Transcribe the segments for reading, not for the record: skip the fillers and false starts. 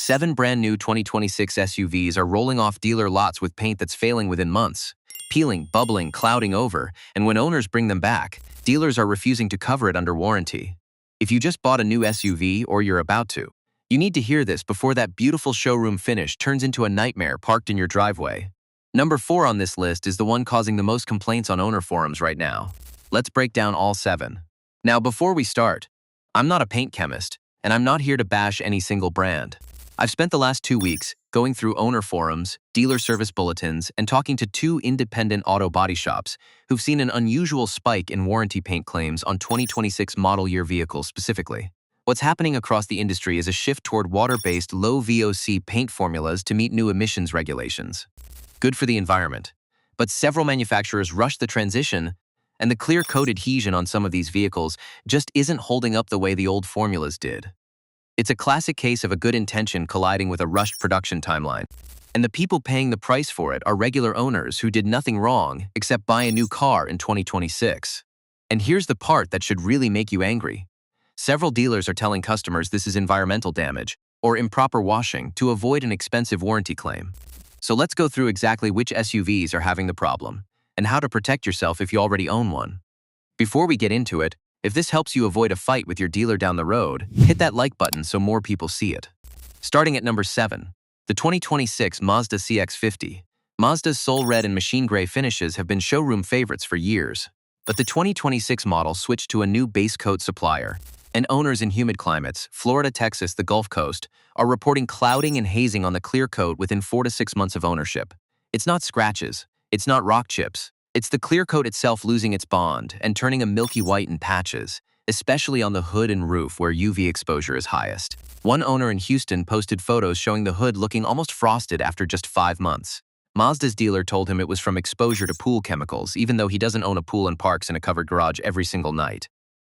7 brand new 2026 SUVs are rolling off dealer lots with paint that's failing within months, peeling, bubbling, clouding over, and when owners bring them back, dealers are refusing to cover it under warranty. If you just bought a new SUV or you're about to, you need to hear this before that beautiful showroom finish turns into a nightmare parked in your driveway. Number 4 on this list is the one causing the most complaints on owner forums right now. Let's break down all 7. Now, before we start, I'm not a paint chemist, and I'm not here to bash any single brand. I've spent the last 2 weeks going through owner forums, dealer service bulletins, and talking to 2 independent auto body shops who've seen an unusual spike in warranty paint claims on 2026 model year vehicles specifically. What's happening across the industry is a shift toward water-based low VOC paint formulas to meet new emissions regulations. Good for the environment. But several manufacturers rushed the transition, and the clear-coat adhesion on some of these vehicles just isn't holding up the way the old formulas did. It's a classic case of a good intention colliding with a rushed production timeline. And the people paying the price for it are regular owners who did nothing wrong except buy a new car in 2026. And here's the part that should really make you angry. Several dealers are telling customers this is environmental damage or improper washing to avoid an expensive warranty claim. So let's go through exactly which SUVs are having the problem and how to protect yourself if you already own one. Before we get into it, if this helps you avoid a fight with your dealer down the road, hit that like button so more people see it. Starting at number 7, the 2026 Mazda CX-50. Mazda's soul red and machine gray finishes have been showroom favorites for years, but the 2026 model switched to a new base coat supplier, and owners in humid climates, Florida, Texas, the Gulf Coast, are reporting clouding and hazing on the clear coat within 4 to 6 months of ownership. It's not scratches, it's not rock chips. It's the clear coat itself losing its bond and turning a milky white in patches, especially on the hood and roof where UV exposure is highest. One owner in Houston posted photos showing the hood looking almost frosted after just 5 months. Mazda's dealer told him it was from exposure to pool chemicals, even though he doesn't own a pool and parks in a covered garage every single night.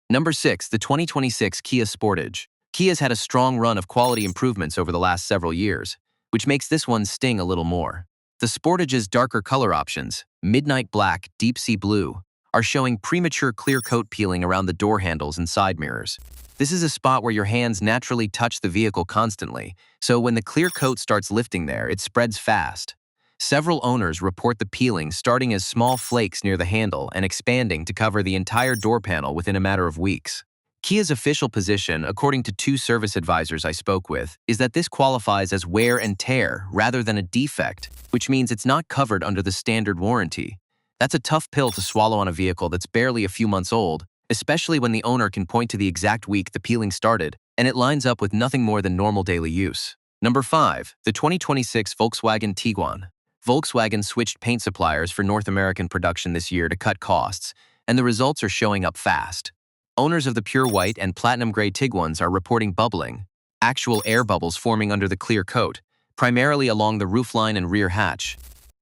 Number 6, the 2026 Kia Sportage. Kia's had a strong run of quality improvements over the last several years, which makes this one sting a little more. The Sportage's darker color options, midnight black, deep sea blue, are showing premature clear coat peeling around the door handles and side mirrors. This is a spot where your hands naturally touch the vehicle constantly, so when the clear coat starts lifting there, it spreads fast. Several owners report the peeling starting as small flakes near the handle and expanding to cover the entire door panel within a matter of weeks. Kia's official position, according to 2 service advisors I spoke with, is that this qualifies as wear and tear rather than a defect, which means it's not covered under the standard warranty. That's a tough pill to swallow on a vehicle that's barely a few months old, especially when the owner can point to the exact week the peeling started, and it lines up with nothing more than normal daily use. Number 5, the 2026 Volkswagen Tiguan. Volkswagen switched paint suppliers for North American production this year to cut costs, and the results are showing up fast. Owners of the pure white and platinum gray Tiguans are reporting bubbling, actual air bubbles forming under the clear coat, primarily along the roofline and rear hatch.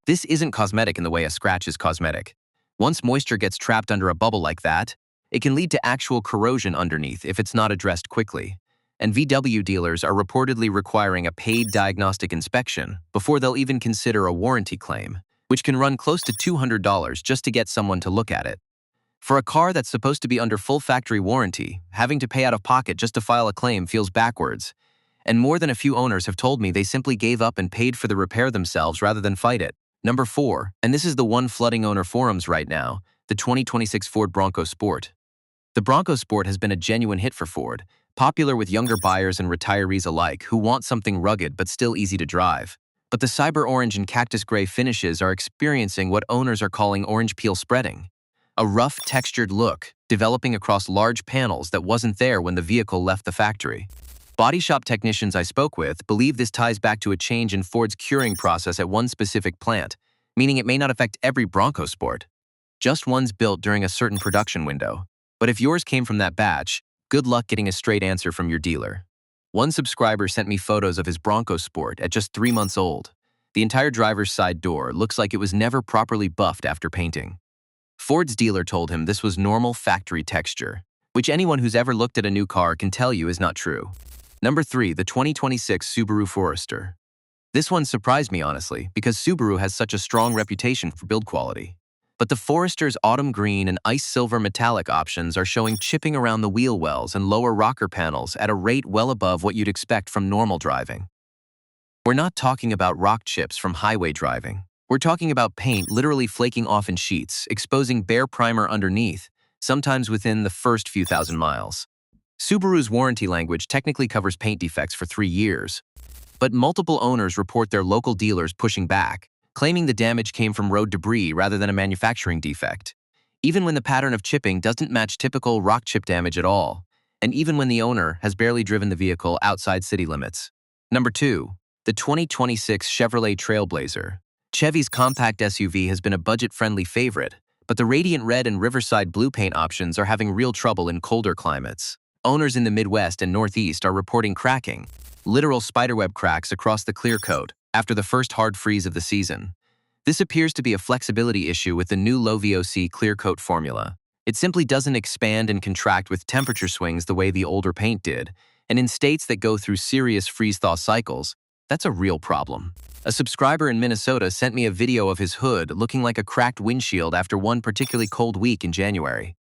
This isn't cosmetic in the way a scratch is cosmetic. Once moisture gets trapped under a bubble like that, it can lead to actual corrosion underneath if it's not addressed quickly. And VW dealers are reportedly requiring a paid diagnostic inspection before they'll even consider a warranty claim, which can run close to $200 just to get someone to look at it. For a car that's supposed to be under full factory warranty, having to pay out of pocket just to file a claim feels backwards. And more than a few owners have told me they simply gave up and paid for the repair themselves rather than fight it. Number 4, and this is the one flooding owner forums right now, the 2026 Ford Bronco Sport. The Bronco Sport has been a genuine hit for Ford, popular with younger buyers and retirees alike who want something rugged but still easy to drive. But the cyber orange and cactus gray finishes are experiencing what owners are calling orange peel spreading. A rough, textured look, developing across large panels that wasn't there when the vehicle left the factory. Body shop technicians I spoke with believe this ties back to a change in Ford's curing process at one specific plant, meaning it may not affect every Bronco Sport, just ones built during a certain production window. But if yours came from that batch, good luck getting a straight answer from your dealer. One subscriber sent me photos of his Bronco Sport at just 3 months old. The entire driver's side door looks like it was never properly buffed after painting. Ford's dealer told him this was normal factory texture, which anyone who's ever looked at a new car can tell you is not true. Number 3, the 2026 Subaru Forester. This one surprised me honestly, because Subaru has such a strong reputation for build quality. But the Forester's autumn green and ice silver metallic options are showing chipping around the wheel wells and lower rocker panels at a rate well above what you'd expect from normal driving. We're not talking about rock chips from highway driving. We're talking about paint literally flaking off in sheets, exposing bare primer underneath, sometimes within the first few thousand miles. Subaru's warranty language technically covers paint defects for 3 years, but multiple owners report their local dealers pushing back, claiming the damage came from road debris rather than a manufacturing defect. Even when the pattern of chipping doesn't match typical rock chip damage at all, and even when the owner has barely driven the vehicle outside city limits. Number 2. The 2026 Chevrolet Trailblazer. Chevy's compact SUV has been a budget-friendly favorite, but the radiant red and riverside blue paint options are having real trouble in colder climates. Owners in the Midwest and Northeast are reporting cracking, literal spiderweb cracks across the clear coat after the first hard freeze of the season. This appears to be a flexibility issue with the new low VOC clear coat formula. It simply doesn't expand and contract with temperature swings the way the older paint did, and in states that go through serious freeze-thaw cycles, that's a real problem. A subscriber in Minnesota sent me a video of his hood looking like a cracked windshield after one particularly cold week in January.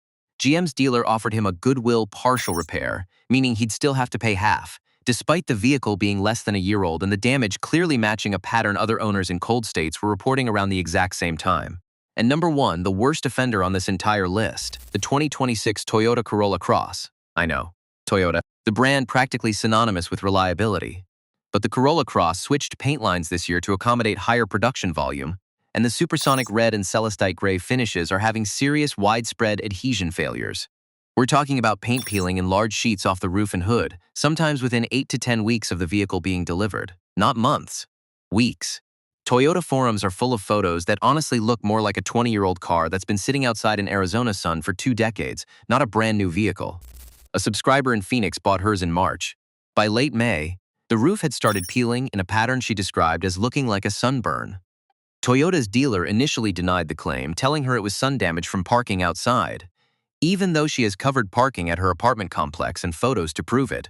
GM's dealer offered him a goodwill partial repair, meaning he'd still have to pay half, despite the vehicle being less than a year old and the damage clearly matching a pattern other owners in cold states were reporting around the exact same time. And number 1, the worst offender on this entire list, the 2026 Toyota Corolla Cross. I know, Toyota, the brand practically synonymous with reliability. But the Corolla Cross switched paint lines this year to accommodate higher production volume, and the supersonic red and celestite gray finishes are having serious widespread adhesion failures. We're talking about paint peeling in large sheets off the roof and hood, sometimes within 8 to 10 weeks of the vehicle being delivered. Not months, weeks. Toyota forums are full of photos that honestly look more like a 20-year-old car that's been sitting outside in Arizona sun for 2 decades, not a brand new vehicle. A subscriber in Phoenix bought hers in March. By late May, the roof had started peeling in a pattern she described as looking like a sunburn. Toyota's dealer initially denied the claim, telling her it was sun damage from parking outside, even though she has covered parking at her apartment complex and photos to prove it.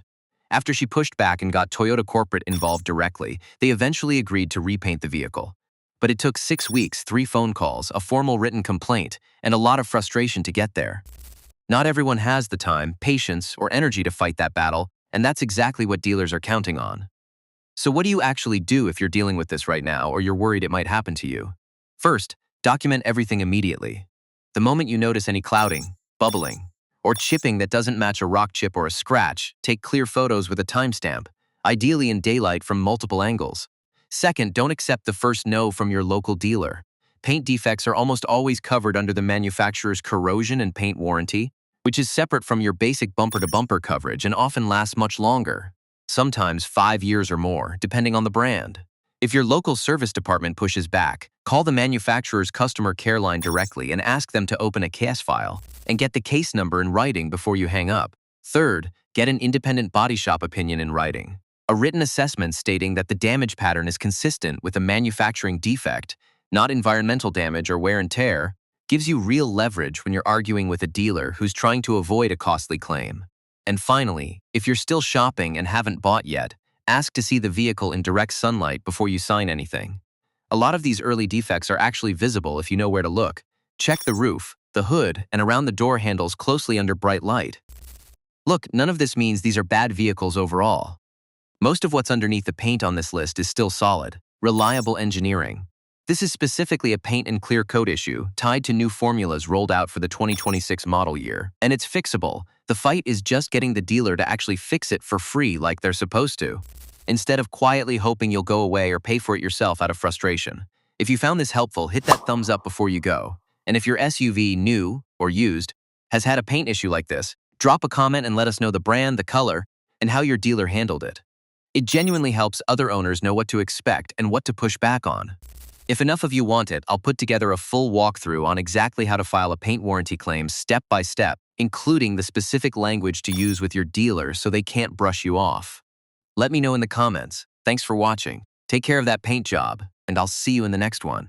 After she pushed back and got Toyota corporate involved directly, they eventually agreed to repaint the vehicle. But it took 6 weeks, 3 phone calls, a formal written complaint, and a lot of frustration to get there. Not everyone has the time, patience, or energy to fight that battle, and that's exactly what dealers are counting on. So what do you actually do if you're dealing with this right now or you're worried it might happen to you? First, document everything immediately. The moment you notice any clouding, bubbling, or chipping that doesn't match a rock chip or a scratch, take clear photos with a timestamp, ideally in daylight from multiple angles. Second, don't accept the first no from your local dealer. Paint defects are almost always covered under the manufacturer's corrosion and paint warranty, which is separate from your basic bumper-to-bumper coverage and often lasts much longer, sometimes 5 years or more, depending on the brand. If your local service department pushes back, call the manufacturer's customer care line directly and ask them to open a case file and get the case number in writing before you hang up. Third, get an independent body shop opinion in writing. A written assessment stating that the damage pattern is consistent with a manufacturing defect, not environmental damage or wear and tear, gives you real leverage when you're arguing with a dealer who's trying to avoid a costly claim. And finally, if you're still shopping and haven't bought yet, ask to see the vehicle in direct sunlight before you sign anything. A lot of these early defects are actually visible if you know where to look. Check the roof, the hood, and around the door handles closely under bright light. Look, none of this means these are bad vehicles overall. Most of what's underneath the paint on this list is still solid, reliable engineering. This is specifically a paint and clear coat issue tied to new formulas rolled out for the 2026 model year, and it's fixable. The fight is just getting the dealer to actually fix it for free like they're supposed to, instead of quietly hoping you'll go away or pay for it yourself out of frustration. If you found this helpful, hit that thumbs up before you go. And if your SUV, new or used, has had a paint issue like this, drop a comment and let us know the brand, the color, and how your dealer handled it. It genuinely helps other owners know what to expect and what to push back on. If enough of you want it, I'll put together a full walkthrough on exactly how to file a paint warranty claim step by step, including the specific language to use with your dealer so they can't brush you off. Let me know in the comments. Thanks for watching. Take care of that paint job, and I'll see you in the next one.